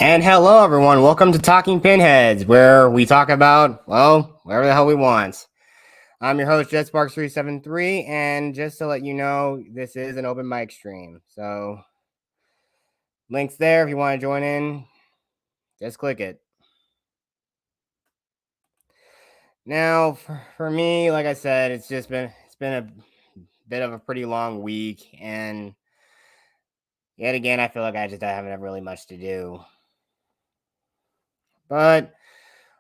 And hello, everyone. Welcome to Talking Pinheads, where we talk about, well, whatever the hell we want. I'm your host, JetSparks373, and just to let you know, this is an open mic stream. So, links there if you want to join in, just click it. Now, for me, like I said, it's been a bit of a pretty long week, and yet again, I feel like I haven't really much to do. But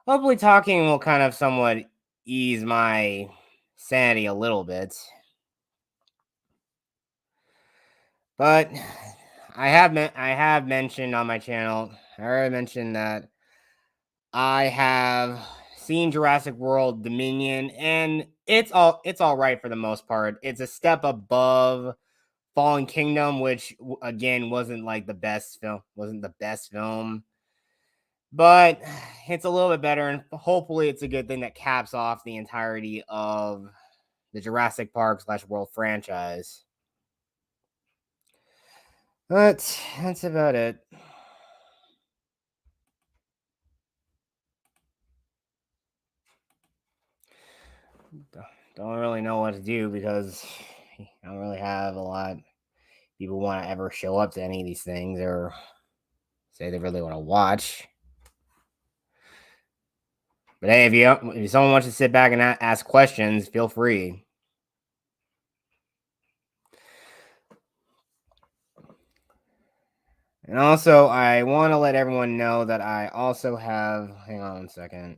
hopefully, talking will kind of somewhat ease my sanity a little bit. But I have mentioned on my channel. I already mentioned that I have seen Jurassic World Dominion, and it's all right for the most part. It's a step above Fallen Kingdom, which again wasn't like the best film. Wasn't the best film, but it's a little bit better, and hopefully, it's a good thing that caps off the entirety of the Jurassic Park / World franchise. But that's about it. Don't really know what to do because I don't really have a lot of people want to ever show up to any of these things or say they really want to watch. But hey, if someone wants to sit back and ask questions, feel free. And also, I want to let everyone know that I also have. Hang on 1 second.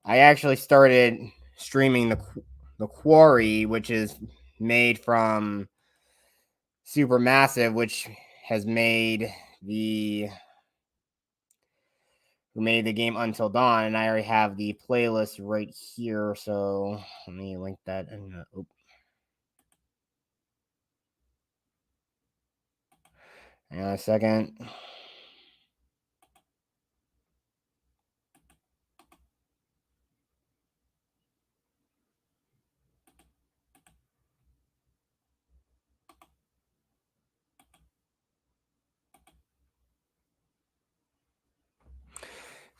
I actually started streaming the Quarry, which is made from Supermassive, which has made the who made the game Until Dawn, and I already have the playlist right here. So let me link that. Hang on a second.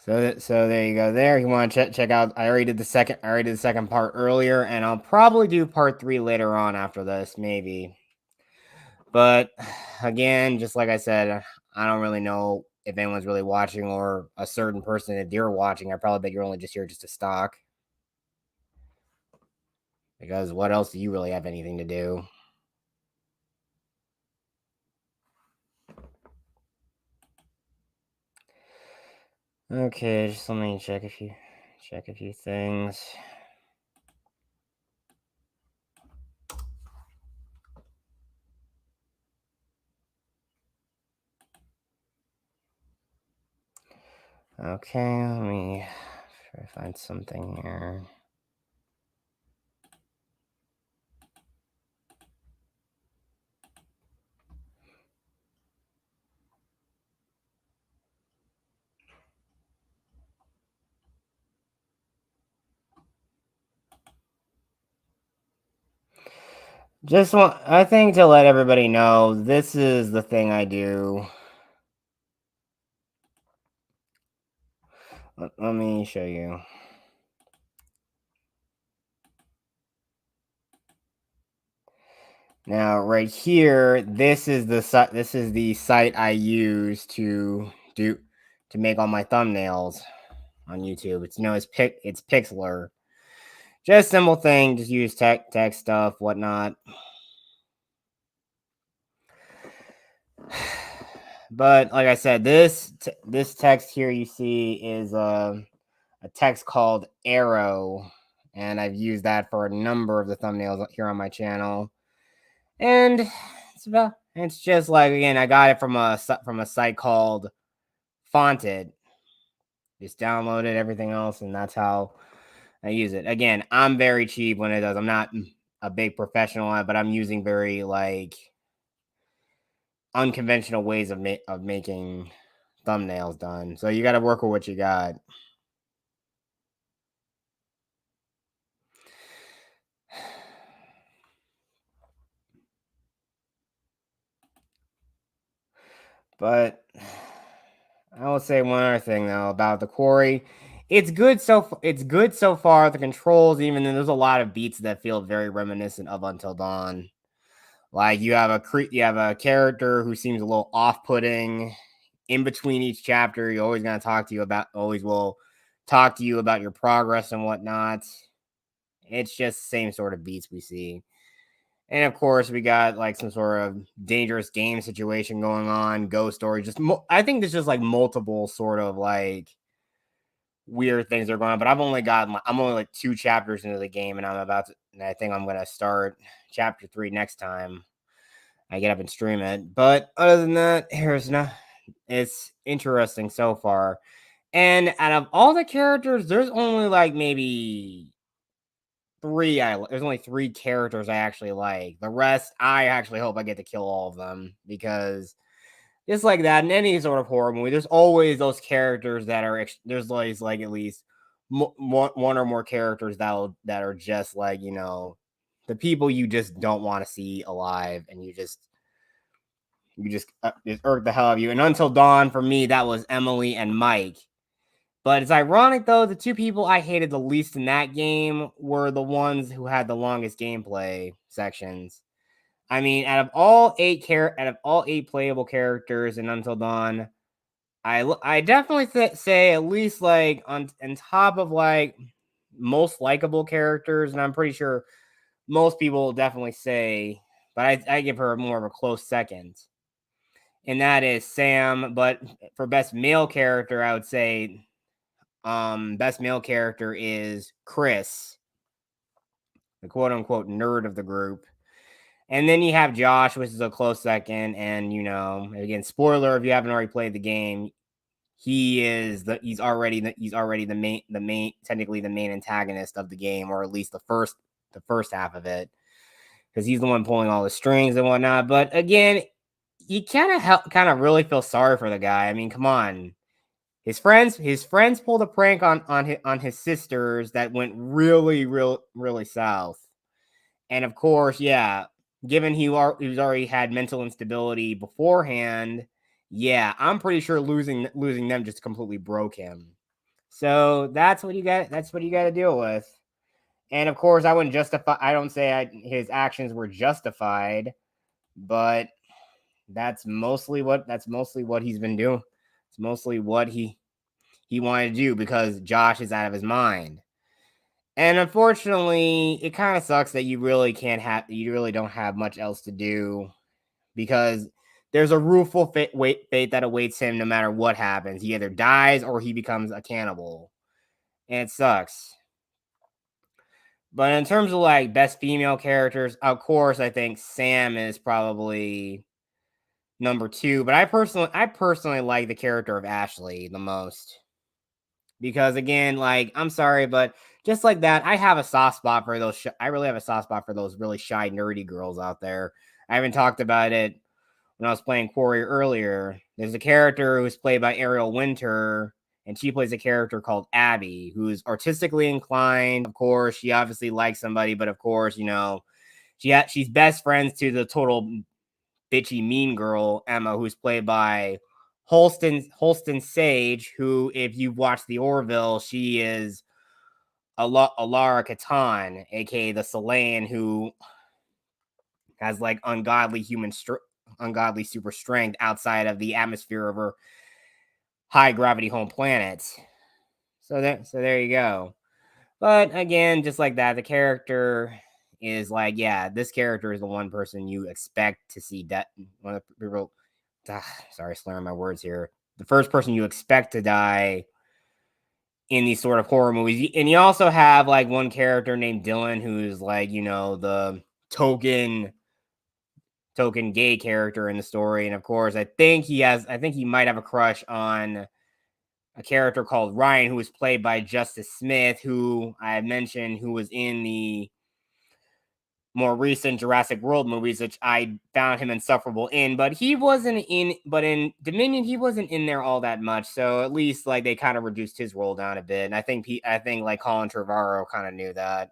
So there you go. There, you want to check out. I already did the second part earlier, and I'll probably do part 3 later on after this, maybe. But again, just like I said, I don't really know if anyone's really watching or a certain person. If you're watching, I probably bet you're only just here just to stalk. Because what else do you really have anything to do? Okay, just let me check a few things. Okay, let me try to find something here. I think to let everybody know, this is the thing I do. Let me show you. Now, right here, this is the site I use to make all my thumbnails on YouTube. It's known as it's Pixlr. Just simple thing, just use tech stuff, whatnot. But like I said, this text here you see is a text called Arrow, and I've used that for a number of the thumbnails here on my channel. And it's just like, again, I got it from a site called Fonted. Just downloaded everything else, and that's how I use it. Again, I'm very cheap when it does. I'm not a big professional at it, but I'm using very like unconventional ways of making thumbnails done. So you got to work with what you got. But I will say one other thing though about the quarry. It's good so far. The controls, even then, there's a lot of beats that feel very reminiscent of Until Dawn. Like you have a character who seems a little off-putting. In between each chapter, you always gonna talk to you about always will talk to you about your progress and whatnot. It's just the same sort of beats we see. And of course, we got like some sort of dangerous game situation going on, ghost story. I think there's just like multiple sort of like weird things are going on. But I'm only like 2 chapters into the game, and and I think I'm gonna start chapter 3 next time I get up and stream it. But other than that, it's interesting so far. And out of all the characters, there's only like maybe there's only 3 characters I actually like. The rest, I actually hope I get to kill all of them because just like that in any sort of horror movie, there's always those characters that are there's always like at least one or more characters that are just like the people you just don't want to see alive, and just irk the hell out of you. And Until Dawn for me, that was Emily and Mike. But it's ironic though, the 2 people I hated the least in that game were the ones who had the longest gameplay sections. I mean, out of all 8 playable characters in Until Dawn, I definitely say at least like on top of like most likable characters, and I'm pretty sure most people will definitely say, but I give her more of a close second. And that is Sam. But for best male character, I would say best male character is Chris, the quote unquote nerd of the group. And then you have Josh, which is a close second. And again, spoiler if you haven't already played the game, he's already the main technically the main antagonist of the game, or at least the first half of it, because he's the one pulling all the strings and whatnot. But again, you kind of really feel sorry for the guy. I mean, come on. His friends pulled a prank on his sisters that went really south. And of course, yeah, given he's already had mental instability beforehand, yeah, I'm pretty sure losing them just completely broke him. So that's what you got. That's what you got to deal with. And of course, I don't say his actions were justified, but that's mostly what he's been doing. It's mostly what he wanted to do because Josh is out of his mind. And unfortunately, it kind of sucks that you really don't have much else to do, because there's a rueful fate that awaits him no matter what happens. He either dies or he becomes a cannibal. And it sucks. But in terms of like best female characters, of course, I think Sam is probably number 2. But I personally like the character of Ashley the most. Because again, like, I'm sorry, but just like that, I have a soft spot for those. I really have a soft spot for those really shy, nerdy girls out there. I haven't talked about it when I was playing Quarry earlier. There's a character who's played by Ariel Winter, and she plays a character called Abby, who's artistically inclined. Of course, she obviously likes somebody, but of course, she's best friends to the total bitchy mean girl Emma, who's played by Holston Sage, who, if you've watched The Orville, she is Alara Katan, aka the Salayan, who has like ungodly super strength outside of the atmosphere of her high gravity home planet. So there you go. But again, just like that, the character is like, yeah, this character is the one person you expect to see one of the people. Sorry, slurring my words here. The first person you expect to die in these sort of horror movies. And you also have like one character named Dylan, who's like, the token gay character in the story. And of course, I think he might have a crush on a character called Ryan, who was played by Justice Smith, who I mentioned, who was in the more recent Jurassic World movies, which I found him insufferable in. But in Dominion, he wasn't in there all that much. So at least like they kind of reduced his role down a bit. And I think like Colin Trevorrow kind of knew that.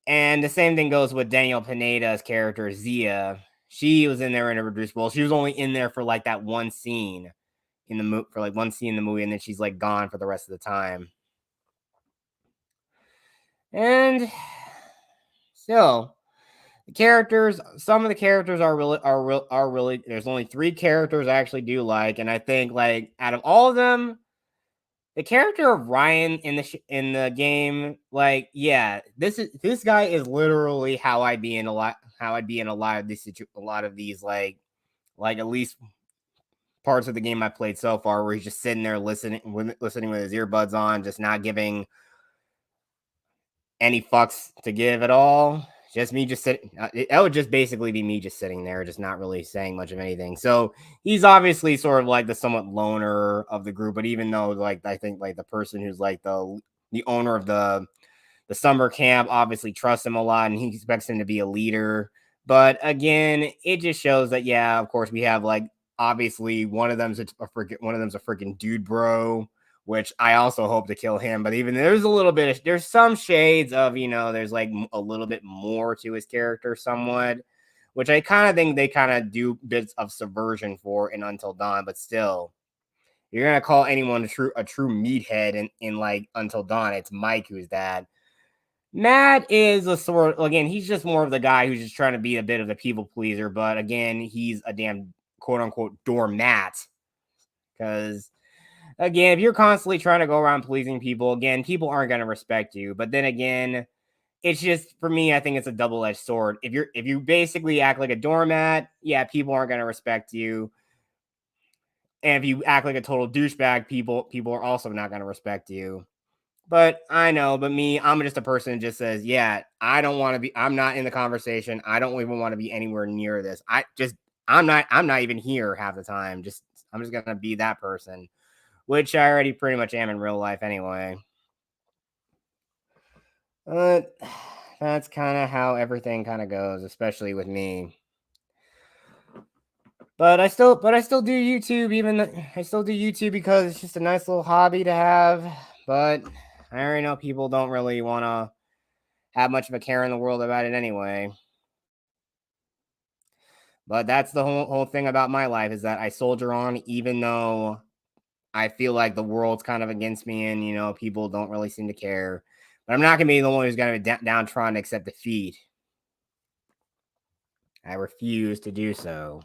And the same thing goes with Daniel Pineda's character Zia. she was in there in a reduced role. She was only in there for like that one scene in the movie, for like one scene in the movie, and then she's like gone for the rest of the time. And still, the characters, some of the characters are really. There's only 3 characters I actually do like, and I think like out of all of them, the character of Ryan in the game, like, yeah, this guy is literally how I'd be in a lot of these like at least parts of the game I played so far, where he's just sitting there listening with his earbuds on, just not giving any fucks to give at all. Just me just sitting. That would just basically be me just sitting there, just not really saying much of anything. So he's obviously sort of like the somewhat loner of the group. But even though, like, I think like the person who's like the owner of the summer camp obviously trusts him a lot, and he expects him to be a leader. But again, it just shows that, yeah, of course, we have like obviously one of them's a freaking dude bro, which I also hope to kill him. But even there's some shades of, there's like a little bit more to his character somewhat, which I kind of think they kind of do bits of subversion for in Until Dawn. But still, you're gonna call anyone a true meathead in like Until Dawn, it's Mike who's that. Matt is a sort again, he's just more of the guy who's just trying to be a bit of a people pleaser, but again, he's a damn quote unquote doormat. Because again, if you're constantly trying to go around pleasing people, again, people aren't gonna respect you. But then again, it's just for me, I think it's a double-edged sword. If you basically act like a doormat, yeah, people aren't gonna respect you. And if you act like a total douchebag, people are also not gonna respect you. But I know, but me, I'm just a person who just says, yeah, I'm not in the conversation. I don't even want to be anywhere near this. I'm not even here half the time. I'm just going to be that person, which I already pretty much am in real life anyway. But that's kind of how everything kind of goes, especially with me. But I still do YouTube, I still do YouTube because it's just a nice little hobby to have. But I already know people don't really want to have much of a care in the world about it anyway. But that's the whole thing about my life, is that I soldier on even though I feel like the world's kind of against me, and people don't really seem to care. But I'm not gonna be the one who's gonna be downtrodden to accept defeat. I refuse to do so.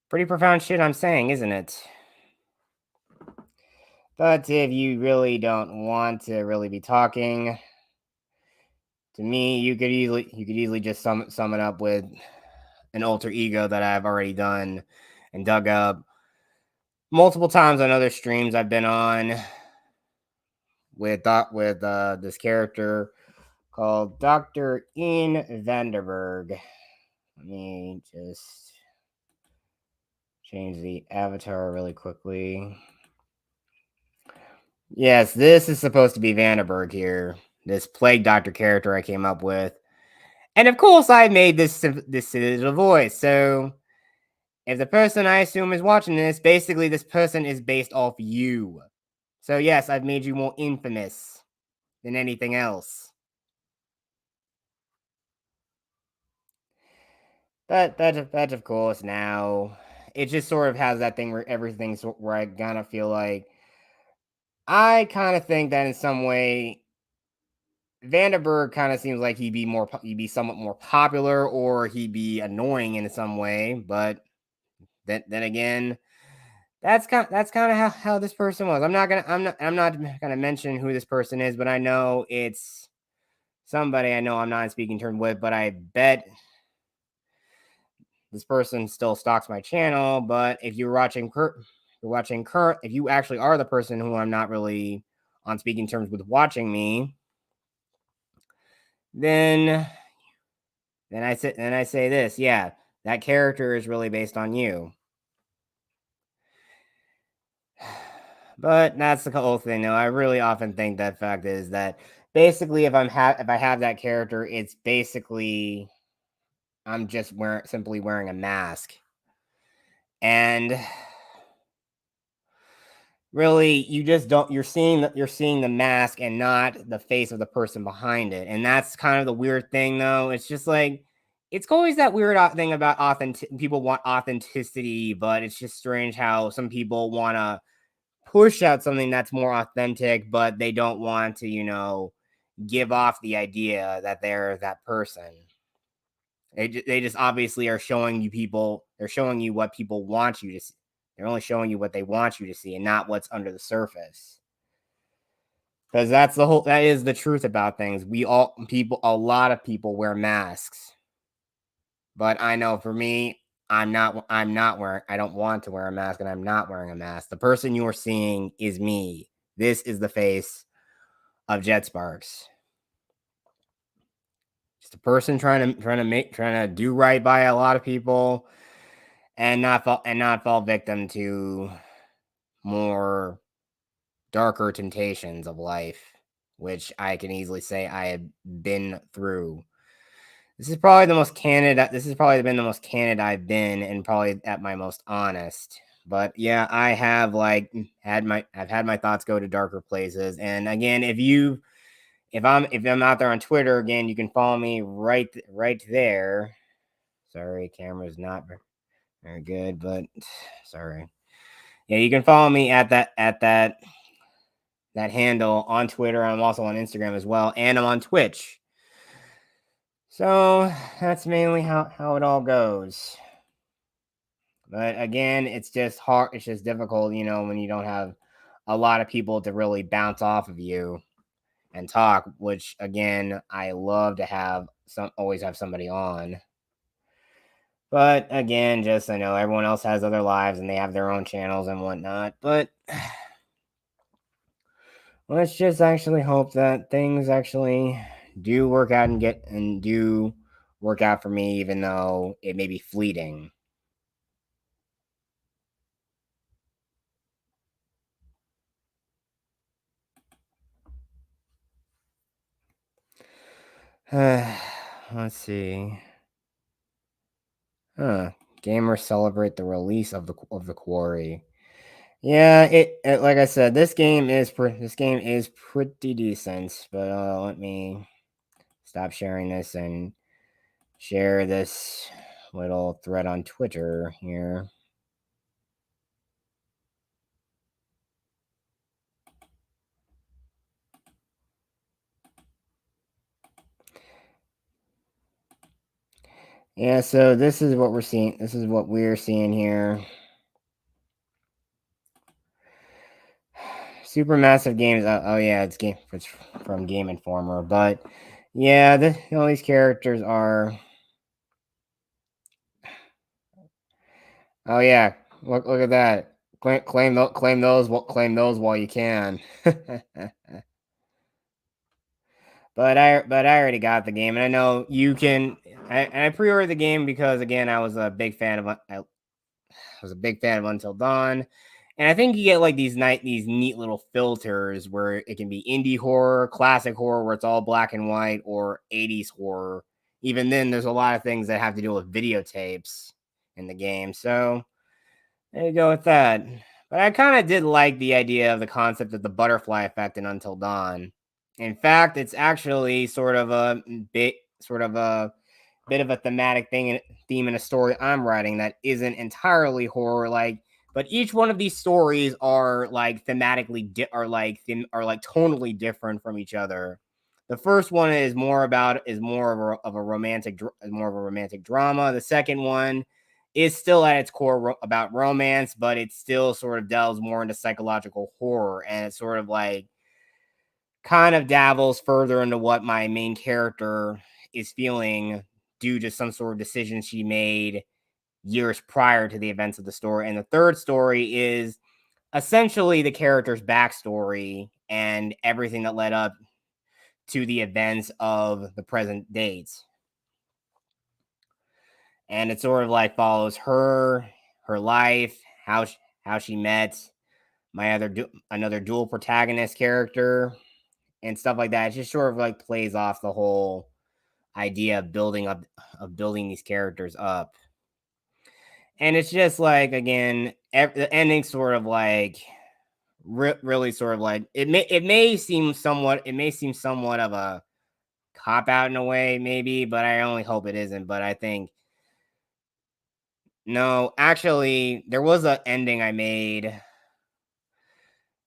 Pretty profound shit I'm saying, isn't it? But if you really don't want to really be talking to me, you could easily just sum it up with an alter ego that I've already done and dug up multiple times on other streams I've been on with this character called Dr. Ian Vanderberg. Let me just change the avatar really quickly. Yes, this is supposed to be Vanderberg here, this plague doctor character I came up with. And of course I made this little voice, so if the person I assume is watching this, basically this person is based off you. So yes, I've made you more infamous than anything else. But of course now, it just sort of has that thing where where I kind of feel like I kind of think that in some way Vanderberg kind of seems like he'd be somewhat more popular, or he'd be annoying in some way. But then again, that's kind of how this person was. I'm not gonna mention who this person is, but I know it's somebody I know I'm not in speaking terms with. But I bet this person still stalks my channel. But if if you actually are the person who I'm not really on speaking terms with watching me, then I say this, yeah, that character is really based on you. But that's the whole thing, though. I really often think that fact is that basically, if I have that character, it's basically I'm just simply wearing a mask, and really, you just don't. You're seeing the mask and not the face of the person behind it, and that's kind of the weird thing, though. It's just like it's always that weird thing about authentic. People want authenticity, but it's just strange how some people want to push out something that's more authentic, but they don't want to, give off the idea that they're that person. They just obviously are showing you people. They're showing you what people want you to see. They're only showing you what they want you to see, and not what's under the surface. Because that is the truth about things. A lot of people wear masks. But I know for me, I'm not wearing, I don't want to wear a mask, and I'm not wearing a mask. The person you are seeing is me. This is the face of Jet Sparks. Just a person trying to do right by a lot of people, and not fall victim to more darker temptations of life, which I can easily say I have been through. This has probably been the most candid I've been, and probably at my most honest. But yeah, I have I've had my thoughts go to darker places. And again, if I'm out there on Twitter, again, you can follow me right there. Sorry, camera's not very good, but sorry. Yeah, you can follow me at that handle on Twitter. I'm also on Instagram as well, and I'm on Twitch. So that's mainly how it all goes. But again, it's just hard. It's just difficult, when you don't have a lot of people to really bounce off of you and talk. Which again, I love to always have somebody on. But again, just I know everyone else has other lives and they have their own channels and whatnot. But let's just actually hope that things actually do work out and do work out for me, even though it may be fleeting. Let's see. Gamers celebrate the release of the quarry. Yeah, it like I said, this game is pretty decent. But let me stop sharing this and share this little thread on Twitter here. Yeah, so this is what we're seeing. This is what we're seeing here. Supermassive Games. Oh yeah, it's from Game Informer. But yeah, these characters are. Oh yeah, look at that. Claim those while you can. But I already got the game, and I know you can. I pre-ordered the game because again I was a big fan of Until Dawn, and I think you get like these neat little filters where it can be indie horror, classic horror where it's all black and white, or 80s horror. Even then, there's a lot of things that have to do with videotapes in the game. So there you go with that. But I kind of did like the idea of the concept of the butterfly effect in Until Dawn. In fact, it's actually sort of a bit of a thematic theme in a story I'm writing that isn't entirely horror like, but each one of these stories are like thematically tonally different from each other. The first one is more of a romantic drama. The second one is still at its core about romance, but it still sort of delves more into psychological horror, and it's sort of like kind of dabbles further into what my main character is feeling due to some sort of decision she made years prior to the events of the story. And the third story is essentially the character's backstory and everything that led up to the events of the present dates. And it sort of like follows her life, how she met another dual protagonist character and stuff like that. It just sort of like plays off the whole idea of building these characters up. And it's just like again, the ending sort of like really sort of like it may seem somewhat of a cop out in a way, maybe, but I only hope it isn't. But I think no, actually, there was a ending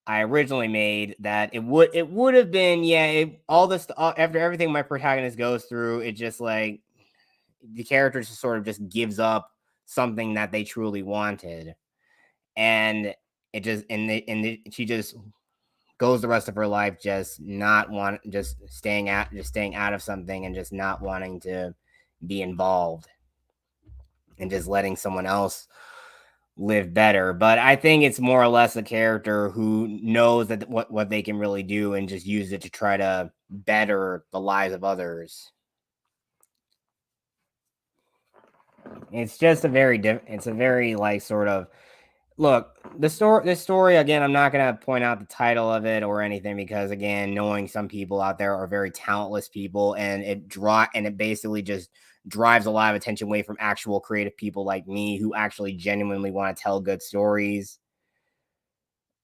I originally made that it would have been all this after everything my protagonist goes through, it just like the character just sort of just gives up something that they truly wanted, and it just she just goes the rest of her life just not want just staying out of something and just not wanting to be involved and just letting someone else live better. But I think it's more or less a character who knows that what they can really do and just use it to try to better the lives of others. It's just a very it's a very like sort of look, this story again, I'm not gonna point out the title of it or anything because again, knowing some people out there are very talentless people, and it basically just drives a lot of attention away from actual creative people like me who actually genuinely want to tell good stories.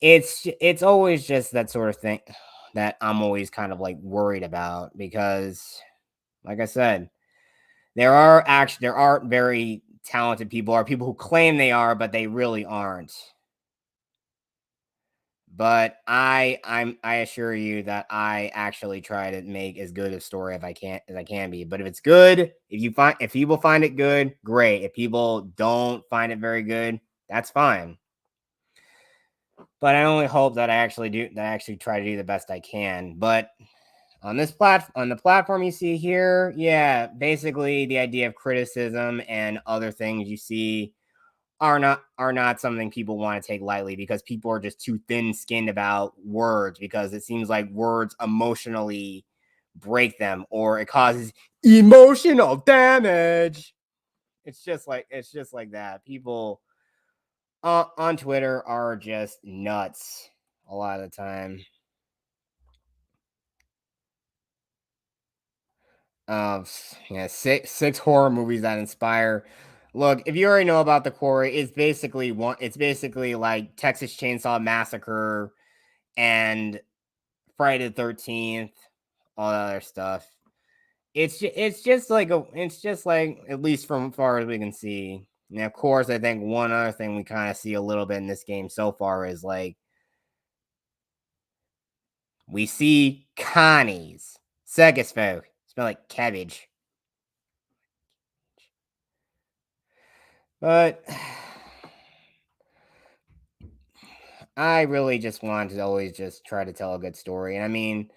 It's always just that sort of thing that I'm always kind of like worried about because, like I said, there are very talented people, or people who claim they are, but they really aren't. But I assure you that I actually try to make as good a story as I can be. But if it's good, if people find it good, great. If people don't find it very good, that's fine. But I only hope that I actually try to do the best I can. But on the platform you see here, yeah, basically the idea of criticism and other things you see are not something people want to take lightly because people are just too thin-skinned about words because it seems like words emotionally break them or it causes emotional damage. It's just like that. People on Twitter are just nuts a lot of the time. Yeah, six horror movies that inspire. Look, if you already know about the quarry, it's basically like Texas Chainsaw Massacre and Friday the 13th, all that other stuff. It's just like at least from far as we can see. And of course, I think one other thing we kind of see a little bit in this game so far is like we see Connie's circus folk smell like cabbage, but I really just want to always just try to tell a good story. And I mean,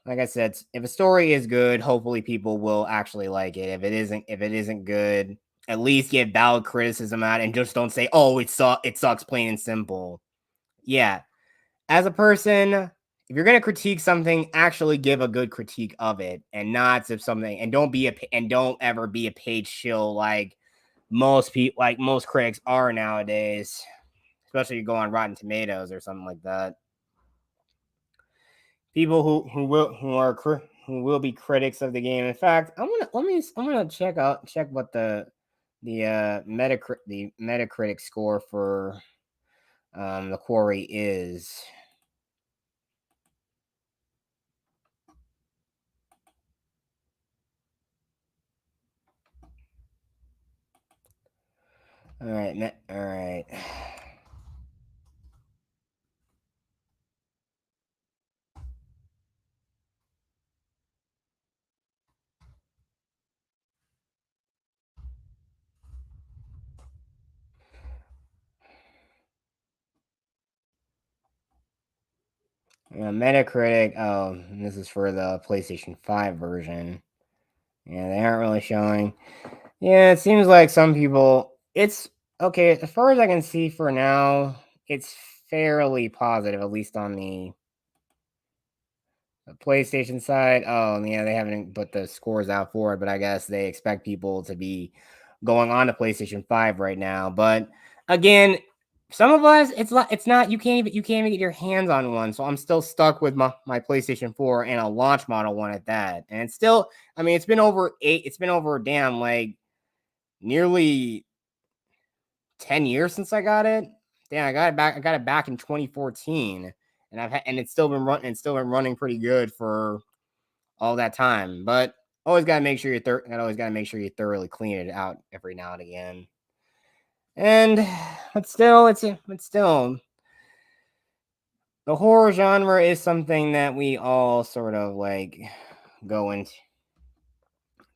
like I said, if a story is good, hopefully people will actually like it. If it isn't good, at least give valid criticism out and just don't say, "Oh, it sucks plain and simple." Yeah, as a person, if you're going to critique something, actually give a good critique of it and not of something and don't ever be a page shill like most critics are nowadays, especially you go on Rotten Tomatoes or something like that. People who will be critics of the game. In fact, I'm gonna check what the Metacritic score for the Quarry is. All right, all right. Metacritic. Oh, this is for the PlayStation 5 version. Yeah, they aren't really showing. Yeah, it seems like some people. It's okay as far as I can see for now. It's fairly positive, at least on the PlayStation side. Oh, yeah, they haven't put the scores out for it, but I guess they expect people to be going on to PlayStation 5 right now. But again, some of us, it's not you can't even get your hands on one. So I'm still stuck with my PlayStation 4 and a launch model one at that. And it's still, I mean, it's been over damn like nearly 10 years since I got it. Damn, I got it back in 2014. And it's still been running pretty good for all that time. But always gotta make sure you thoroughly clean it out every now and again. And but still the horror genre is something that we all sort of like go into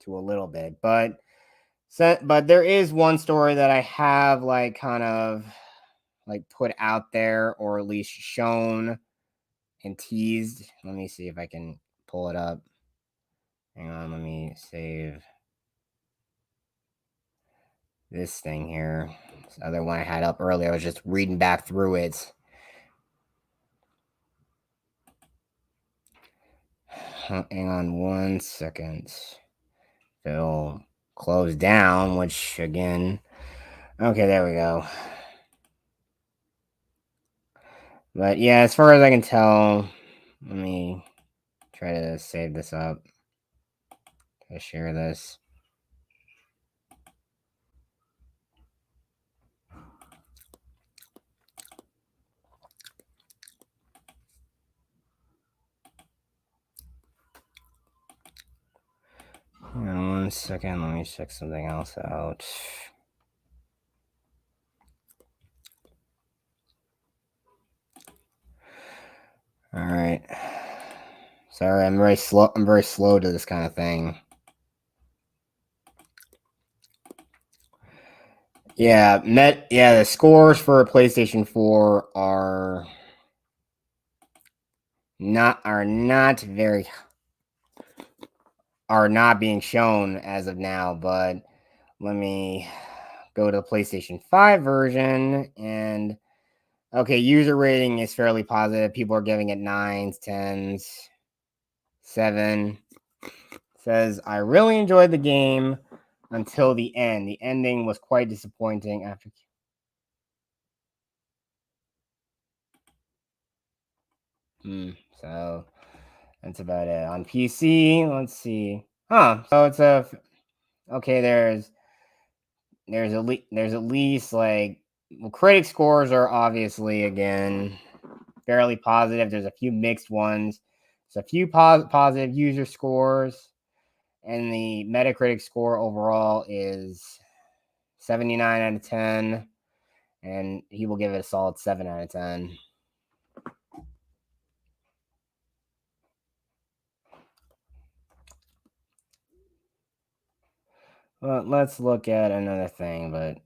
a little bit. But there is one story that I have like kind of like put out there, or at least shown and teased. Let me see if I can pull it up. Hang on, let me save this thing here. This other one I had up earlier, I was just reading back through it. Hang on 1 second. It'll close down, which again, okay, there we go. But yeah, as far as I can tell, let me try to save this up. I share this. Hang on 1 second, let me check something else out. All right. Sorry, I'm very slow. I'm very slow to this kind of thing. Yeah, the scores for PlayStation 4 are not being shown as of now, but let me go to the PlayStation 5 version. And okay, user rating is fairly positive. People are giving it 9s, 10s, 7. Says, I really enjoyed the game until the end. The ending was quite disappointing after. So that's about it. On PC, let's see. So it's okay. There's at least like, well, critic scores are obviously again fairly positive. There's a few mixed ones. There's a few positive user scores, and the Metacritic score overall is 79 out of 10, and he will give it a solid 7 out of 10. Well, let's look at another thing, but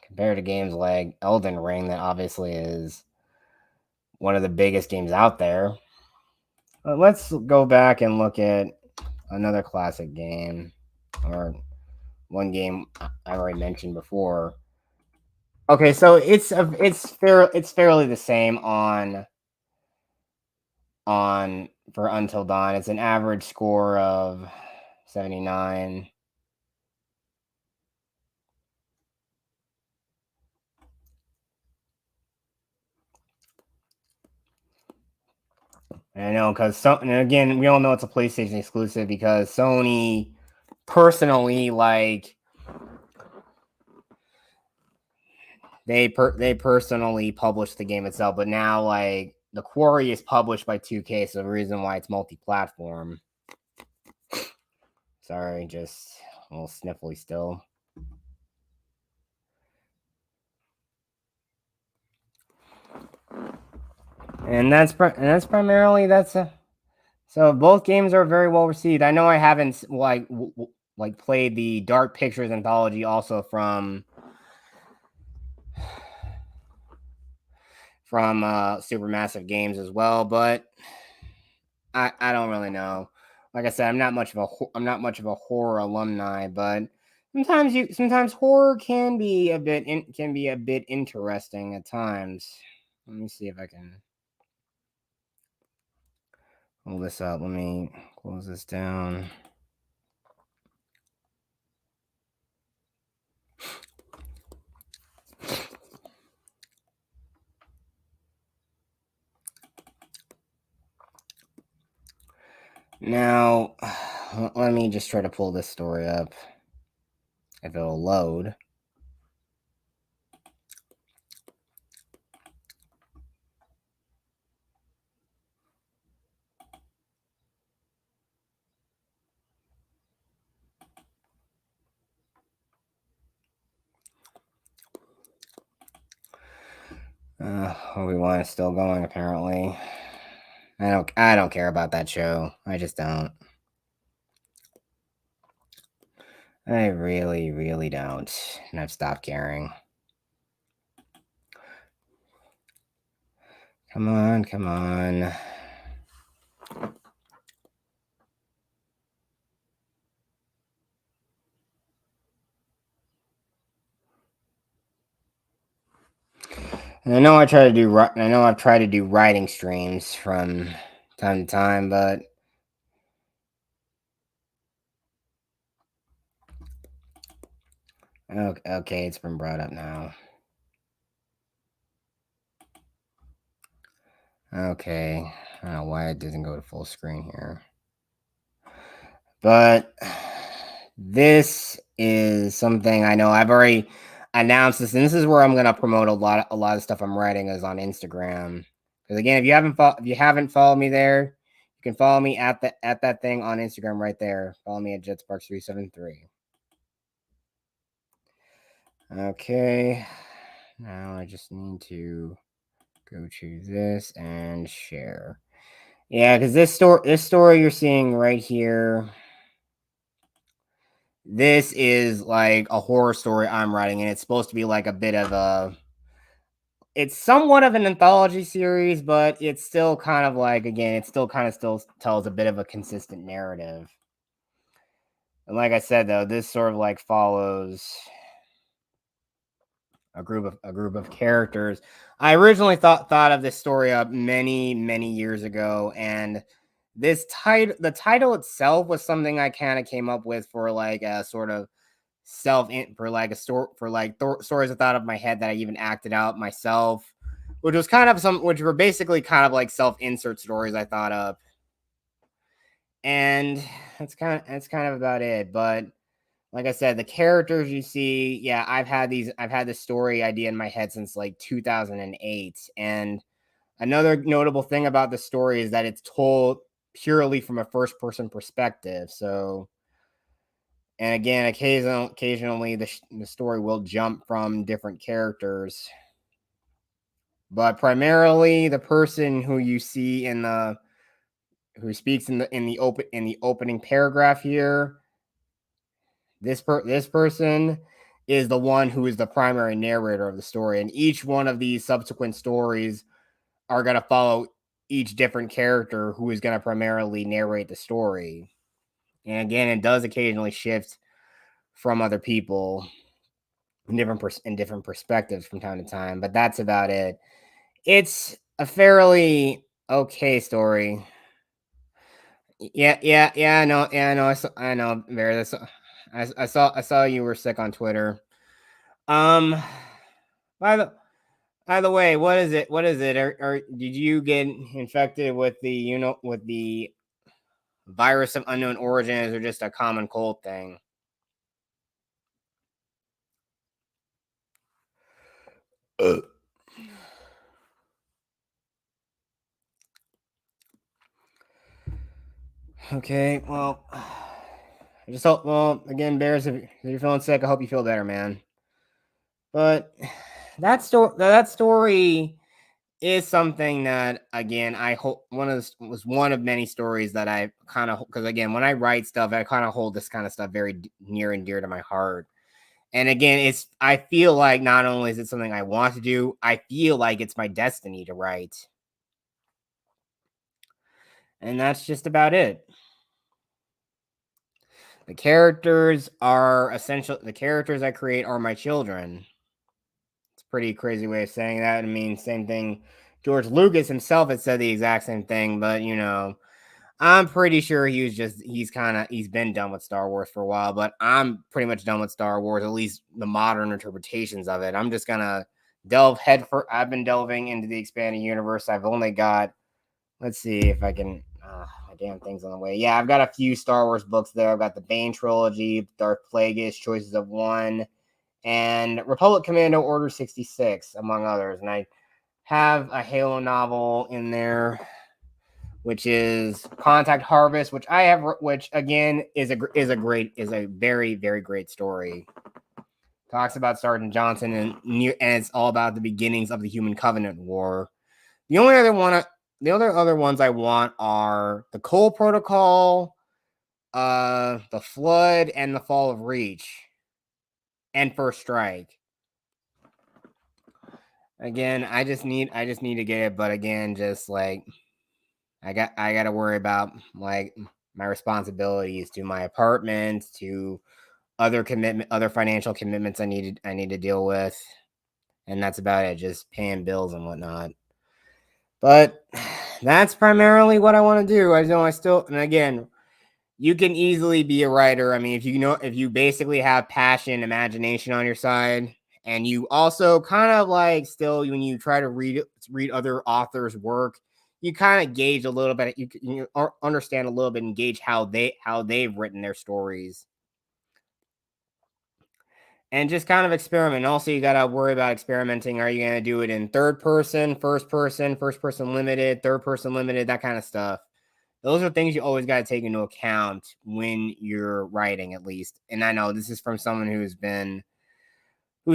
compared to games like Elden Ring, that obviously is one of the biggest games out there. But let's go back and look at another classic game, or one game I already mentioned before. Okay, so it's fairly the same on for Until Dawn. It's an average score of 79. And I know and again, we all know it's a PlayStation exclusive because Sony personally like they personally published the game itself, but now like the Quarry is published by 2K, so the reason why it's multi-platform. Sorry, just a little sniffly still. And that's primarily so both games are very well received. I know I haven't like played the Dark Pictures anthology also from Supermassive Games as well, but I don't really know. Like I said, I'm not much of a horror alumni, but sometimes horror can be a bit interesting at times. Let me see if I can hold this up. Let me close this down. Now, let me just try to pull this story up. If it'll load. Obi-Wan is still going, apparently. I don't care about that show. I just don't. I really, really don't. And I've stopped caring. Come on, come on. And I know I've tried to do writing streams from time to time, but okay, it's been brought up now. Okay, I don't know why it doesn't go to full screen here. But this is something I know I've already announced this, and this is where I'm gonna promote a lot of stuff I'm writing is on Instagram. Because again, if you haven't followed me there, you can follow me at that thing on Instagram right there. Follow me at JetSparks373. Okay, now I just need to go to this and share. Yeah, because this story you're seeing right here, this is like a horror story I'm writing, and it's supposed to be like a bit of a. It's somewhat of an anthology series, but it's still kind of like it still tells a bit of a consistent narrative. And like I said, though, this sort of like follows a group of characters. I originally thought of this story up many years ago, and the title itself was something I kind of came up with for like a sort of for like a story for like stories I thought of in my head that I even acted out myself, which was kind of which were basically kind of like self-insert stories I thought of, and that's kind of about it. But like I said, the characters you see, yeah, I've had this story idea in my head since like 2008. And another notable thing about the story is that it's told purely from a first person perspective. So, and again, occasionally the story will jump from different characters, but primarily the person who you see who speaks in the opening paragraph here. This person is the one who is the primary narrator of the story, and each one of these subsequent stories are going to follow each different character who is going to primarily narrate the story. And again, it does occasionally shift from other people in different perspectives from time to time, but that's about it. It's a fairly okay story. Yeah. I know, Bear. I saw you were sick on Twitter. Um, by the way, what is it? What is it? Or did you get infected with with the virus of unknown origins, or just a common cold thing? Okay, well, I just hope. Well, again, Bears, if you're feeling sick, I hope you feel better, man. But that story is something that, again, I hope was one of many stories that I kind of, because again, when I write stuff, I kind of hold this kind of stuff very near and dear to my heart. And again, I feel like not only is it something I want to do, I feel like it's my destiny to write. And that's just about it. The characters I create are my children. It's a pretty crazy way of saying that. I mean, same thing. George Lucas himself had said the exact same thing, but I'm pretty sure he's been done with Star Wars for a while, but I'm pretty much done with Star Wars, at least the modern interpretations of it. I'm just gonna I've been delving into the expanding universe. I've only got, let's see if I can, my damn thing's on the way. Yeah, I've got a few Star Wars books there. I've got the Bane trilogy, Darth Plagueis, Choices of One, and Republic Commando Order 66, among others. And I have a Halo novel in there, which is Contact Harvest, which again is a very very great story. talks about Sergeant Johnson, and it's all about the beginnings of the Human Covenant War. The other ones I want are the Cole Protocol, the Flood, and the Fall of Reach, and First Strike. Again, I just need to get it, but again, just like I got to worry about like my responsibilities to my apartment, to other financial commitments I need to deal with, and that's about it. Just paying bills and whatnot. But that's primarily what I want to do. And again, you can easily be a writer. I mean, if you basically have passion, imagination on your side, and you also kind of like still when you try to read other authors' work, you kind of gauge a little bit. You understand a little bit and gauge how they've written their stories. And just kind of experiment. Also, you got to worry about experimenting. Are you going to do it in third person, first person limited, third person limited, that kind of stuff? Those are things you always got to take into account when you're writing, at least. And I know this is from someone who's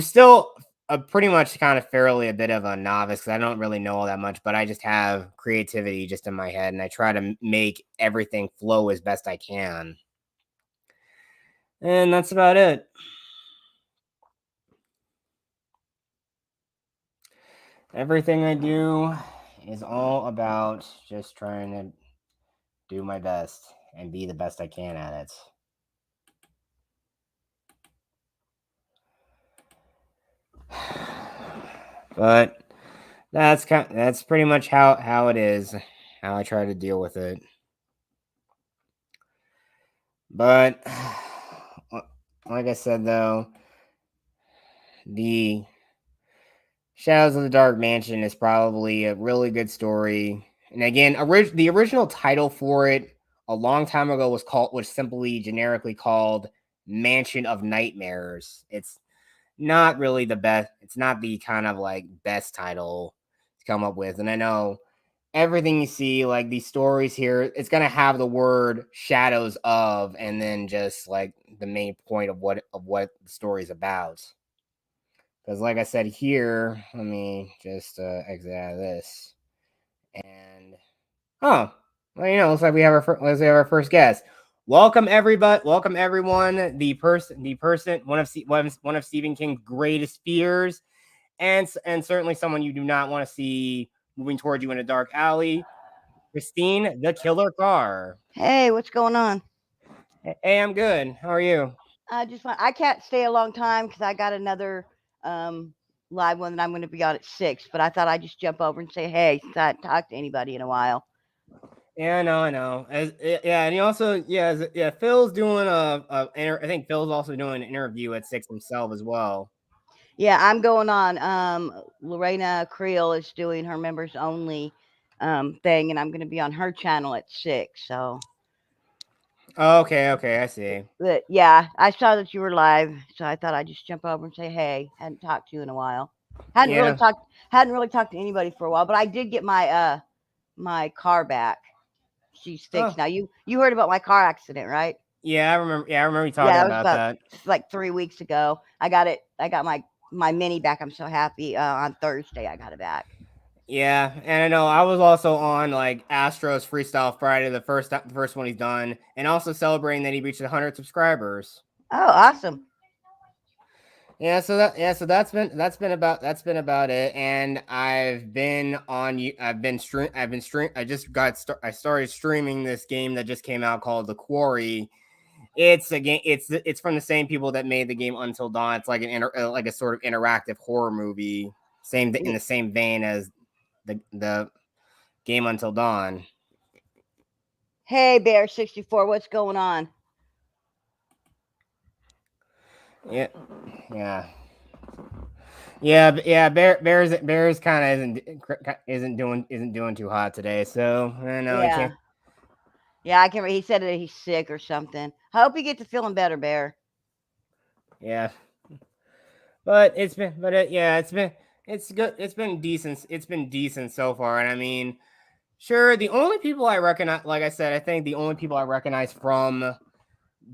still pretty much kind of fairly a bit of a novice, because I don't really know all that much, but I just have creativity just in my head, and I try to make everything flow as best I can. And that's about it. Everything I do is all about just trying to do my best and be the best I can at it. But that's pretty much how it is, how I try to deal with it. But like I said, though, the Shadows of the Dark Mansion is probably a really good story. And again, the original title for it a long time ago was simply generically called Mansion of Nightmares. It's not really the best. It's not the kind of like best title to come up with. And I know everything you see, like these stories here, it's gonna have the word shadows of, and then just like the main point of what the story's about. Because like I said here, let me just exit out of this. And well, looks like we have our first guest. Welcome everybody. Welcome everyone. The person, one of Stephen King's greatest fears, and certainly someone you do not want to see moving towards you in a dark alley. Christine, the Killer Car. Hey, what's going on? Hey, I'm good. How are you? I can't stay a long time because I got another um, live one that I'm going to be on at 6. But I thought I'd just jump over and say hey, since I hadn't talked to anybody in a while. Yeah, I know. Yeah, and he also, Phil's doing I think Phil's also doing an interview at 6 himself as well. Yeah, I'm going on. Lorena Creel is doing her members only thing, and I'm going to be on her channel at 6. So, Oh, okay, I see. but yeah, I saw that you were live, so I thought I'd just jump over and say hey. Hadn't talked to you in a while. Hadn't really Yeah. talked. Hadn't really talked to anybody for a while, but I did get my car back. She's Oh, fixed now. You heard about my car accident, right? yeah, I remember. Yeah, I remember you Yeah, talking that was about about that. like 3 weeks ago. I got it. I got my mini back. I'm so happy. On Thursday, I got it back. Yeah, and I know I was also on like Astro's Freestyle Friday, the first one he's done, and also celebrating that he reached 100 subscribers. Oh, awesome. So that's been about it. And I've been on you. I started streaming this game that just came out called The Quarry. It's a game. It's from the same people that made the game Until Dawn. It's like like a sort of interactive horror movie, in the same vein as the game Until Dawn. Hey, Bear 64, what's going on? Yeah, yeah, yeah. Bears kind of isn't doing too hot today. So I know he Yeah, can't. yeah. I can. He said that he's sick or something. I hope you get to feeling better, Bear. Yeah, but it's good. It's been decent. It's been decent so far. And I mean, sure, the only people I recognize, like I said, I think the only people I recognize from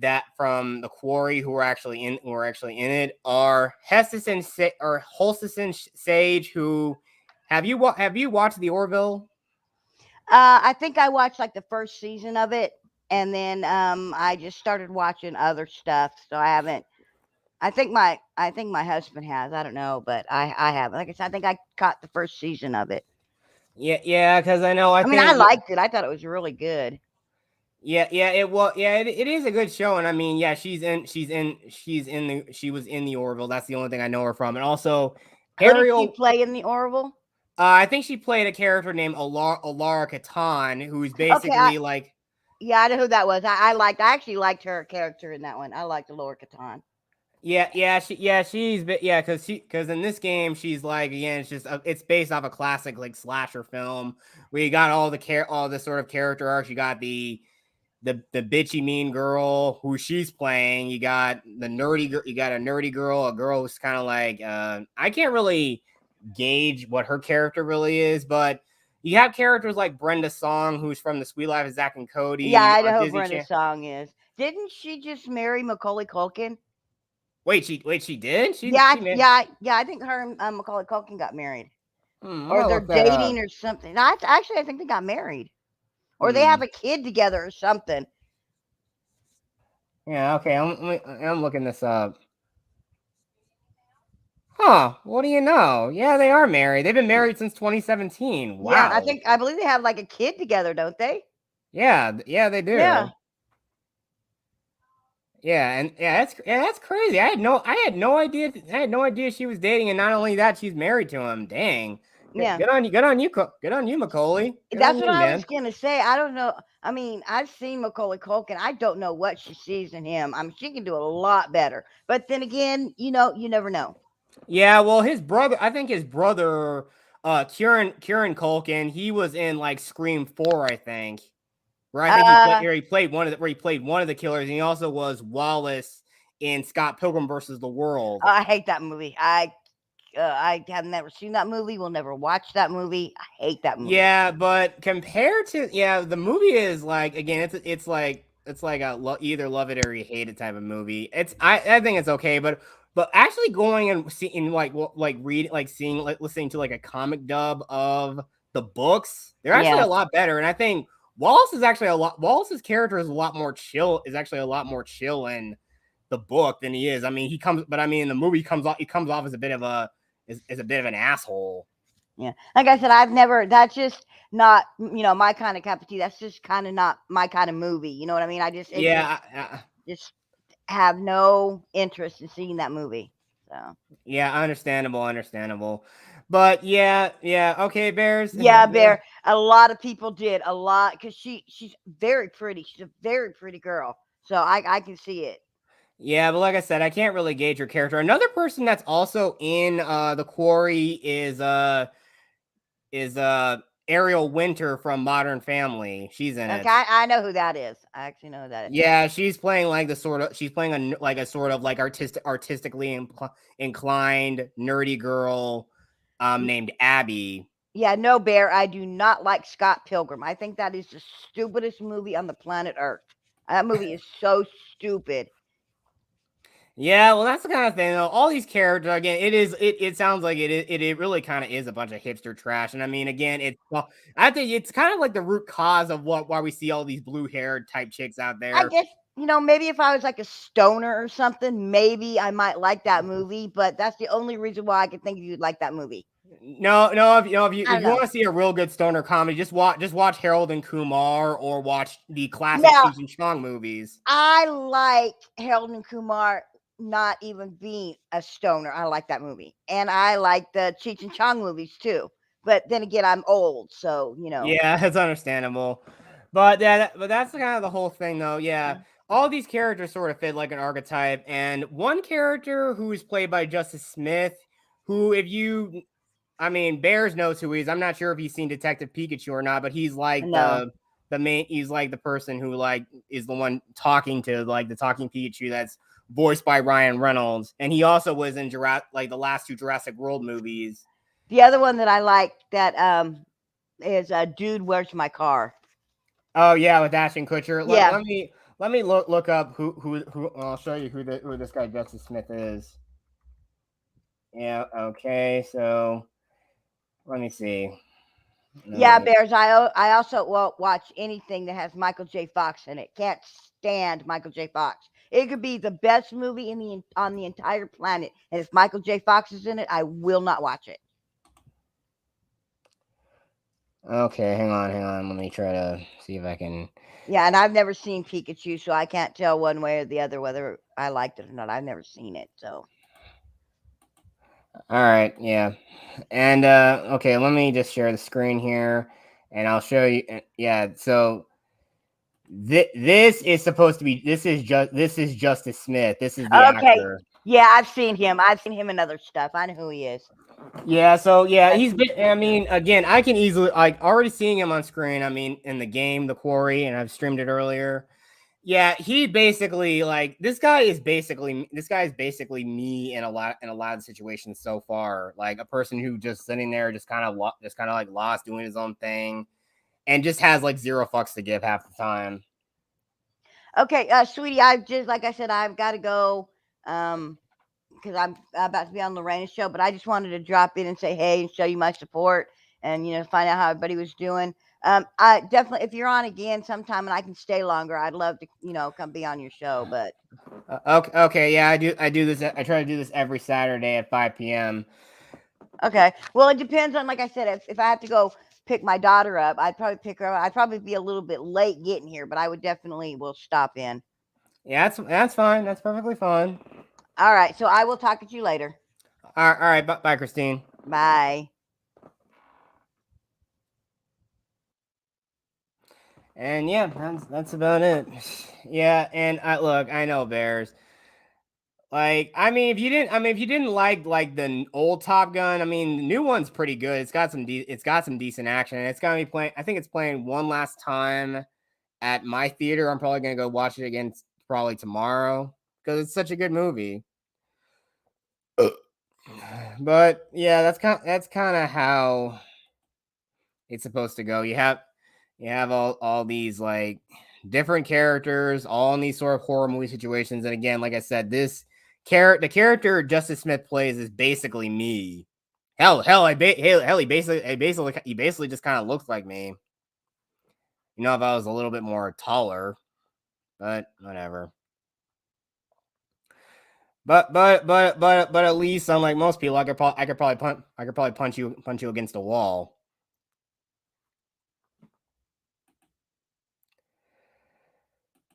that from the Quarry who are actually in it are Hestus and Holstus and Sage. Who have you watched the Orville? I think I watched like the first season of it, and then I just started watching other stuff. So I haven't. I think my husband has. I don't know, but I haven't. Like I said, I think I caught the first season of it. Yeah, because I know I I mean, I think liked it. I thought it was really good. it is a good show, and I mean, yeah, she was in the Orville. That's the only thing I know her from, and also Who did she Ariel. play in the Orville? I think she played a character named Alara Katan, who's Okay, basically like yeah, I know who that was. I actually liked her character in that one. I liked Laura Catan. because in this game she's like again it's based off a classic like slasher film. We got all the sort of character arcs. You got the bitchy mean girl who she's playing. You got the nerdy girl. You got a nerdy girl, a girl who's kind of like I can't really gauge what her character really is, but you have characters like Brenda Song, who's from the Sweet Life of Zack and Yeah, Cody I on know who Disney Brenda Channel. Song is. Didn't she just marry Macaulay Culkin? She did Yeah, she made. yeah. I think her and Macaulay Culkin got married, I'm or gonna they're look that dating up. or something. No, actually, I think they got married, or they Hmm. have a kid together or something. Yeah. Okay. I'm looking this up. Huh. What do you know? Yeah, they are married. They've been married since 2017. Yeah, and Wow. I believe they have like a kid together, don't they? Yeah, they Yeah, do. That's crazy. I had no idea she was dating, and not only that, she's married to him. Dang. yeah. Good on you, Macaulay. Good on That's what you, I was man. gonna say. I don't know. I mean, I've seen Macaulay Culkin. I don't know what she sees in him. I mean, she can do a lot better. But then again, you never know. Yeah, well, his brother, I think his brother, Kieran Culkin, he was in like Scream 4, I think. Uh, Where he played one of the killers, and he also was Wallace in Scott Pilgrim versus the World. I hate that movie. I have never seen that movie. Will never watch that movie. I hate that movie. Yeah, but compared to the movie is like again, it's like a either love it or you hate it type of movie. I think it's okay, but actually going and seeing like read like seeing like listening to like a comic dub of the books, they're actually Yeah, a lot better. And I think Wallace's character is a lot more chill. Is actually a lot more chill in the book than he is. I mean, in the movie he comes off as a bit of is a bit of an asshole. yeah. Like I said, I've never. That's just not my kind of cup of tea. That's just kind of not my kind of movie. You know what I mean? I just it Yeah, just have no interest in seeing that movie. So. yeah, understandable. But okay, Bears. Yeah, Bear. A lot of people did a lot because she's very pretty. She's a very pretty girl. So I can see it. Yeah, but like I said, I can't really gauge her character. Another person that's also in the Quarry is Ariel Winter from Modern Family. She's in Okay, it. I know who that is. I actually know who that is. Yeah, she's playing like she's playing a sort of like artistically inclined nerdy girl named Abby. Yeah, no, Bear. I do not like Scott Pilgrim. I think that is the stupidest movie on the planet Earth. That movie is so stupid. Yeah, well, that's the kind of thing. Though. All these characters, again, it sounds like it really kind of is a bunch of hipster trash. And I mean, again, I think it's kind of like the root cause of why we see all these blue haired type chicks out I there. guess maybe if I was like a stoner or something, maybe I might like that movie. But that's the only reason why I could think you'd like that movie. No, I if don't you know. want to see a real good stoner comedy, just watch Harold and Kumar or watch the classic Now, Cheech and Chong movies. I like Harold and Kumar not even being a stoner. I like that movie. And I like the Cheech and Chong movies too. But then again, I'm old, so. Yeah, it's understandable. But that's kind of the whole thing, though. Yeah, all these characters sort of fit like an archetype, and one character who is played by Justice Smith, who, I mean, Bears knows who he is. I'm not sure if he's seen Detective Pikachu or not, but he's like No. he's like the person who like is the one talking to like the talking Pikachu that's voiced by Ryan Reynolds, and he also was in like the last two Jurassic World movies. The other one that I like that is Dude, Where's My Car? Oh yeah, with Ashton Kutcher. Yeah. let me look up who. I'll show you who this guy Justice Smith is. Yeah. Okay. So let me see. Yeah, No. Bears. I also won't watch anything that has Michael J. Fox in it. Can't stand Michael J. Fox. It could be the best movie on the entire planet, and if Michael J. Fox is in it, I will not watch it. Okay. Hang on. Let me try to see if I can. Yeah, and I've never seen Pikachu, so I can't tell one way or the other whether I liked it or not. I've never seen it, so. All right. Yeah. And okay. Let me just share the screen here, and I'll show you. Yeah. So this is supposed to be. This is Justice Smith. This is the Okay. actor. Yeah, I've seen him. I've seen him in other stuff. I know who he is. Yeah, so yeah, I've he's seen been. I mean, again, I can easily like already seeing him on screen. I mean, in the game, The Quarry, and I've streamed it earlier. Yeah, he basically like this guy is basically me in a lot of situations so far. Like a person who just sitting there, just kind of like lost, doing his own thing, and just has like zero fucks to give half the time. Okay, sweetie, I've just like I said, I've got to go. Because I'm about to be on Lorena's show, but I just wanted to drop in and say hey and show you my support and find out how everybody was doing. I definitely, if you're on again sometime and I can stay longer, I'd love to come be on your show. But Okay, yeah, I do this. I try to do this every Saturday at 5 p.m. okay, well it depends on like I said, if I have to go pick my daughter up, I'd probably pick her up. I'd probably be a little bit late getting here, but I would definitely will stop in. Yeah, that's fine. That's perfectly fine. All right, so I will talk to you later. All right, bye, Christine. Bye. And yeah, that's about it. Yeah, and I look, I know Bears. Like, if you didn't like the old Top Gun, I mean, the new one's pretty good. It's got some decent action. And it's gonna be playing. I think it's playing one last time at my theater. I'm probably gonna go watch it again probably tomorrow because it's such a good movie. But yeah, that's kind of how it's supposed to go. You have all these like different characters, all in these sort of horror movie situations. And again, like I said, the character Justice Smith plays is basically me. He basically just kind of looks like me. If I was a little bit more taller, but whatever. But at least unlike most people, I could probably punch you against a wall.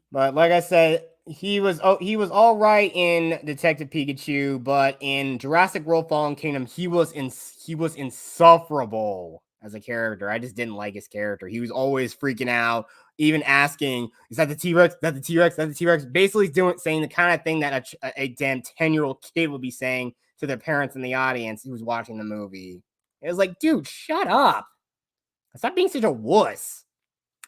But like I said, he was all right in Detective Pikachu, but in Jurassic World: Fallen Kingdom, he was insufferable as a character. I just didn't like his character. He was always freaking out, even asking, "Is that the T-Rex? Is that the T-Rex? Is that the T-Rex?" Basically saying the kind of thing that a damn 10-year-old kid would be saying to their parents in the audience who was watching the movie. It was like, dude, shut up! Stop being such a wuss.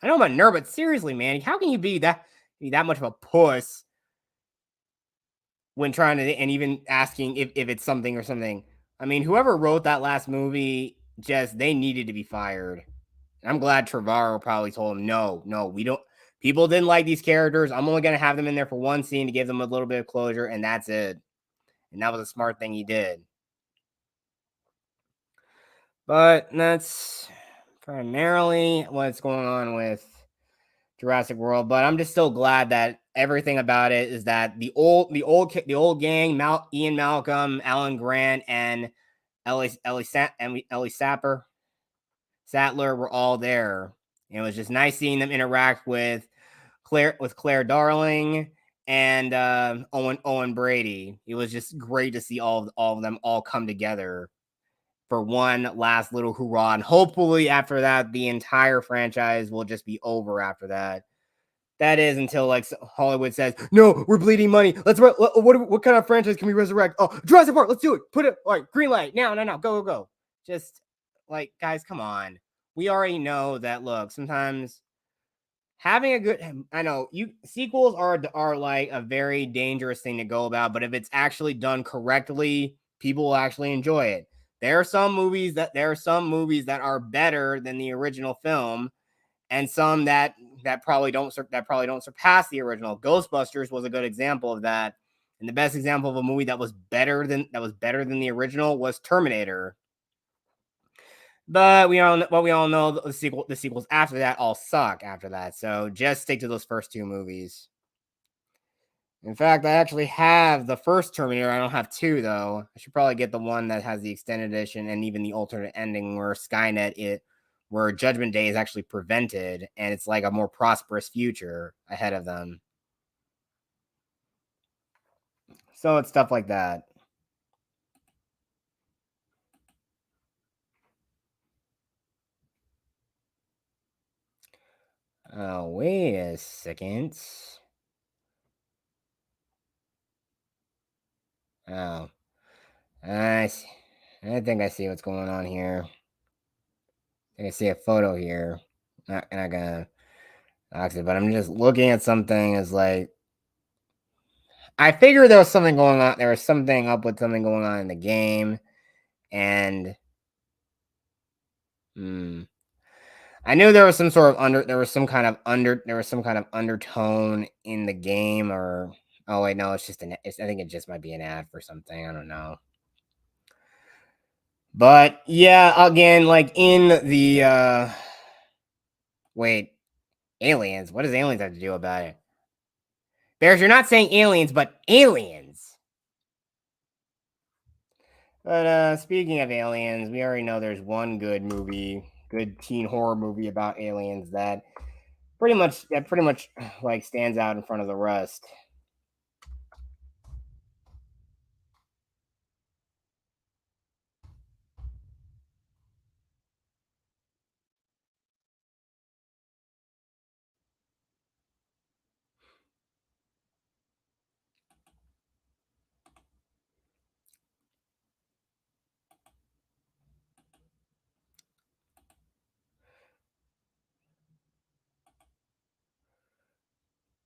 I know I'm a nerd, but seriously, man, how can you be that much of a puss when trying to and even asking if it's something or something? I mean, whoever wrote that last movie, just they needed to be fired. I'm glad Trevorrow probably told him, no, we don't. People didn't like these characters. I'm only going to have them in there for one scene to give them a little bit of closure, and that's it. And that was a smart thing he did. But that's primarily what's going on with Jurassic World, but I'm just still glad that everything about it is that the old gang, Ian Malcolm, Alan Grant, and Ellie Sattler were all there. And it was just nice seeing them interact with Claire Darling and Owen Brady. It was just great to see all of them all come together for one last little hurrah. And hopefully after that, the entire franchise will just be over after that. That is until like Hollywood says, "No, we're bleeding money. What kind of franchise can we resurrect? Oh, Jurassic Park. Let's do it. Put it like green light now. No, go. Just like guys, come on. We already know that. Look, sometimes having a good, I know you sequels are like a very dangerous thing to go about, but if it's actually done correctly, people will actually enjoy it. There are some movies that are better than the original film, and some that probably don't surpass the original. Ghostbusters was a good example of that, and the best example of a movie that was better than the original was Terminator. But we all know the sequels after that all suck after that. So just stick to those first two movies. In fact, I actually have the first Terminator. I don't have two though. I should probably get the one that has the extended edition and even the alternate ending where where Judgment Day is actually prevented and it's like a more prosperous future ahead of them. So it's stuff like that. Oh, wait a second. Oh, I think I see what's going on here. I think I see a photo here. Not gonna it, but I'm just looking at something as like I figured there was something going on. There was something up with something going on in the game, and I knew there was some sort of there was some kind of undertone in the game, or oh wait, no, it's just I think it just might be an ad for something. I don't know. But yeah, again, like in the wait, aliens. What does aliens have to do about it? Bears, you're not saying aliens, but aliens. But speaking of aliens, we already know there's one good teen horror movie about aliens that pretty much like stands out in front of the rest.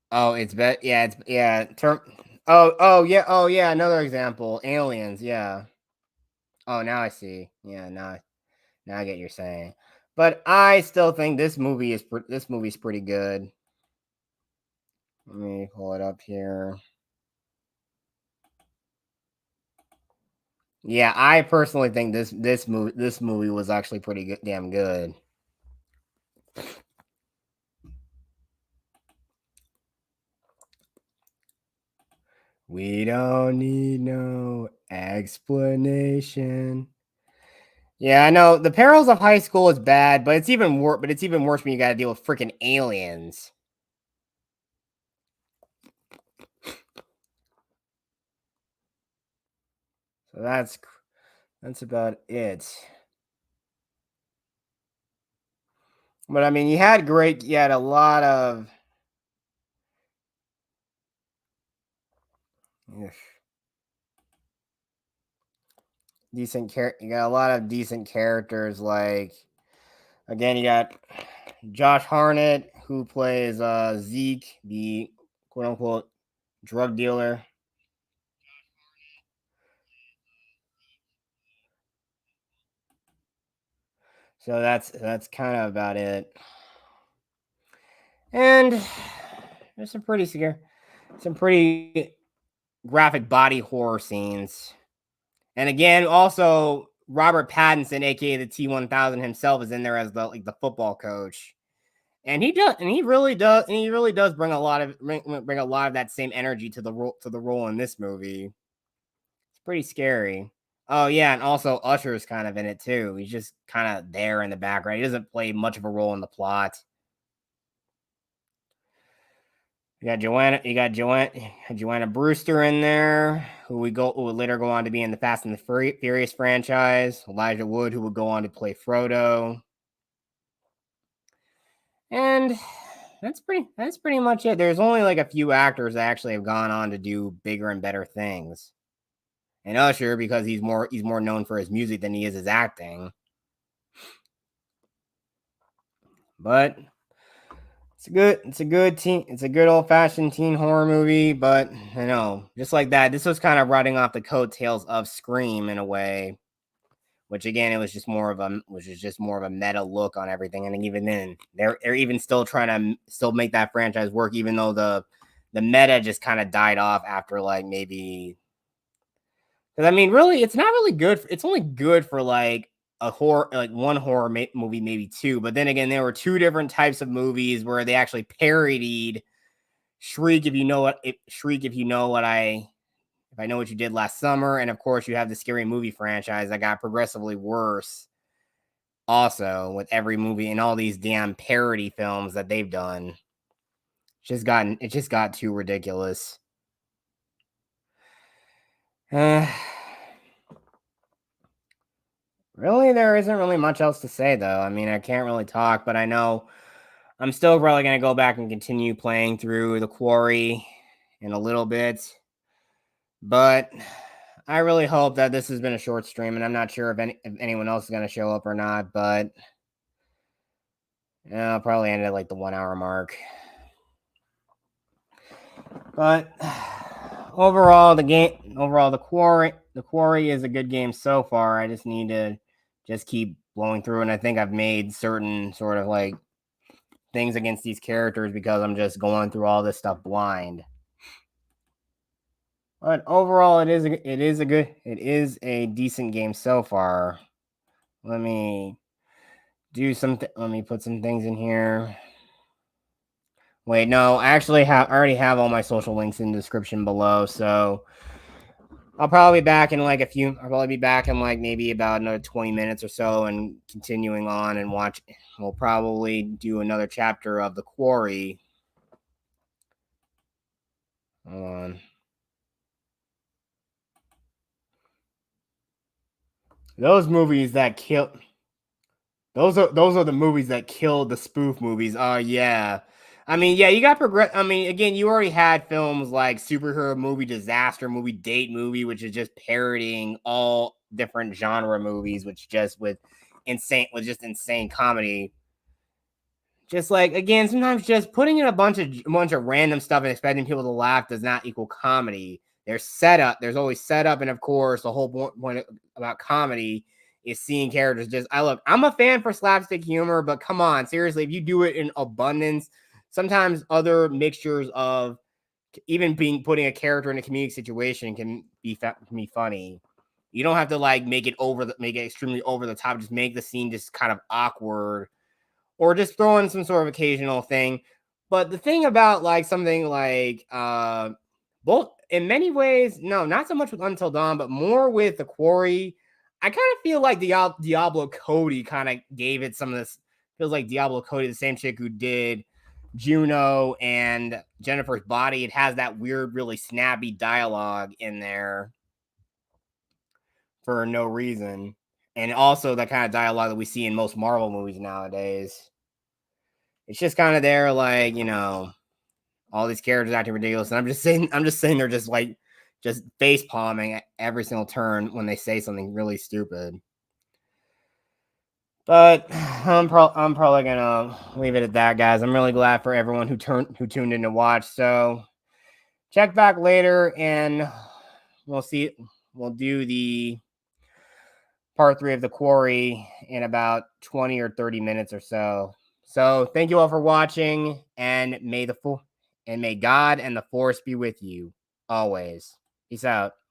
Oh, it's yeah, it's yeah. Oh yeah. Another example, aliens. Yeah. Oh, now I see. Yeah, now I get what you're saying. But I still think this movie's pretty good. Let me pull it up here. Yeah, I personally think this movie was actually pretty good, damn good. We don't need no explanation. Yeah, I know the perils of high school is bad, but it's even worse. But it's even worse when you got to deal with freaking aliens. So that's about it. But I mean, you had a lot of ugh, you got a lot of decent characters. Like again, you got Josh Hartnett who plays Zeke, the quote unquote drug dealer. So that's kind of about it. And there's some pretty graphic body horror scenes. And again, also Robert Pattinson, aka the T-1000 himself, is in there as the football coach. And he really does bring a lot of that same energy to the role in this movie. It's pretty scary. Oh yeah, and also Usher's kind of in it too. He's just kind of there in the background. He doesn't play much of a role in the plot. Joanna Brewster in there, who would later go on to be in the Fast and the Furious franchise. Elijah Wood, who would go on to play Frodo. And that's pretty much it. There's only like a few actors that actually have gone on to do bigger and better things. And Usher, because he's more known for his music than he is his acting. But it's a good old fashioned teen horror movie, but you know, just like that, this was kind of riding off the coattails of Scream in a way, which again, it was just more of a meta look on everything. And even then, they're even still trying to still make that franchise work, even though the meta just kind of died off after like maybe. Because I mean, really, it's not really good. It's only good for like a horror, like one horror movie, maybe two. But then again, there were two different types of movies where they actually parodied Shriek. If you know what Shriek, if I know what you did last summer, and of course, you have the Scary Movie franchise that got progressively worse. Also, with every movie and all these damn parody films that they've done, it just got too ridiculous. Really, there isn't really much else to say, though. I mean, I can't really talk, but I know I'm still probably going to go back and continue playing through The Quarry in a little bit. But I really hope that this has been a short stream, and I'm not sure if anyone else is going to show up or not, but I'll probably end at like the 1 hour mark. But overall, the Quarry is a good game so far. I just need to just keep blowing through, and I think I've made certain sort of like things against these characters because I'm just going through all this stuff blind. But overall, it is a decent game so far. Let me let me put some things in here. Wait, no, I already have all my social links in the description below, so I'll probably be back in like I'll probably be back in like maybe about another 20 minutes or so and continuing on and watch. We'll probably do another chapter of The Quarry. Hold on. Those movies that kill. Those are the movies that killed the spoof movies. Oh yeah. I mean, yeah, you got progress. I mean, again, you already had films like superhero movie, disaster movie, date movie, which is just parodying all different genre movies, which just with insane comedy. Just like again, sometimes just putting in a bunch of random stuff and expecting people to laugh does not equal comedy. There's setup. There's always setup, and of course, the whole point about comedy is seeing characters just. I'm a fan for slapstick humor, but come on, seriously, if you do it in abundance, sometimes other mixtures of even putting a character in a comedic situation can be funny. You don't have to like make it extremely over the top. Just make the scene just kind of awkward, or just throw in some sort of occasional thing. But the thing about like something like both in many ways, no, not so much with Until Dawn, but more with The Quarry. I kind of feel like Diablo Cody kind of gave it some of this. Feels like Diablo Cody, the same chick who did Juno and Jennifer's Body. It has that weird, really snappy dialogue in there for no reason. And also that kind of dialogue that we see in most Marvel movies nowadays. It's just kind of there, like, all these characters acting ridiculous. And I'm just saying they're just like just face palming at every single turn when they say something really stupid. But I'm probably gonna leave it at that, guys. I'm really glad for everyone who tuned in to watch. So check back later, and we'll see. We'll do the part 3 of The Quarry in about 20 or 30 minutes or so. So thank you all for watching, and may God and the Force be with you always. Peace out.